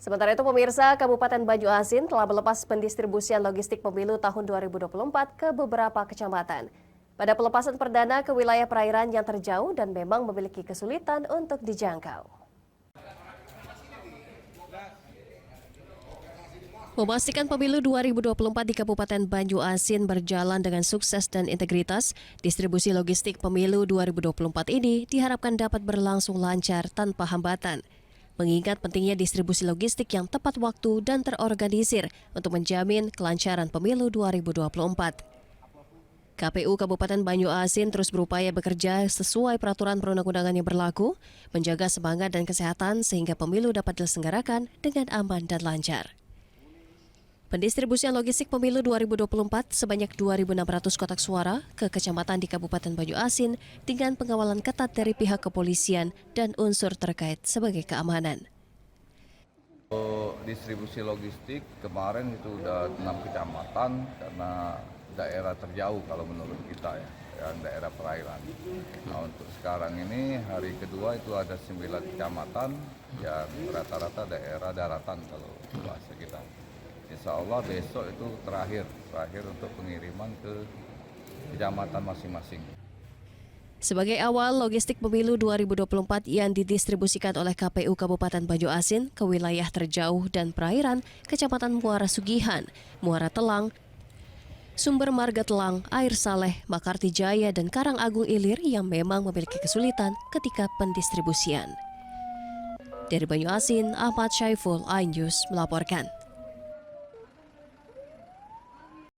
Sementara itu pemirsa, Kabupaten Banyu-Asin telah melepas pendistribusian logistik pemilu tahun 2024 ke beberapa kecamatan. Pada pelepasan perdana ke wilayah perairan yang terjauh dan memang memiliki kesulitan untuk dijangkau. Memastikan pemilu 2024 di Kabupaten Banyu-Asin berjalan dengan sukses dan integritas, distribusi logistik pemilu 2024 ini diharapkan dapat berlangsung lancar tanpa hambatan. Mengingat pentingnya distribusi logistik yang tepat waktu dan terorganisir untuk menjamin kelancaran pemilu 2024. KPU Kabupaten Banyu-Asin terus berupaya bekerja sesuai peraturan perundang-undangan yang berlaku, menjaga semangat dan kesehatan sehingga pemilu dapat diselenggarakan dengan aman dan lancar. Pendistribusian logistik pemilu 2024 sebanyak 2.600 kotak suara ke kecamatan di Kabupaten Banyu-Asin dengan pengawalan ketat dari pihak kepolisian dan unsur terkait sebagai keamanan. Distribusi logistik kemarin itu udah 6 kecamatan karena daerah terjauh kalau menurut kita ya daerah perairan. Nah, untuk sekarang ini hari kedua itu ada 9 kecamatan yang rata-rata daerah daratan kalau bahasa kita. Insya Allah besok itu terakhir untuk pengiriman ke kecamatan masing-masing. Sebagai awal, logistik pemilu 2024 yang didistribusikan oleh KPU Kabupaten Banyu-Asin ke wilayah terjauh dan perairan, Kecamatan Muara Sugihan, Muara Telang, Sumber Marga Telang, Air Saleh, Makarti Jaya, dan Karang Agung Ilir yang memang memiliki kesulitan ketika pendistribusian. Dari Banyu-Asin, Ahmad Syaiful, iNews melaporkan.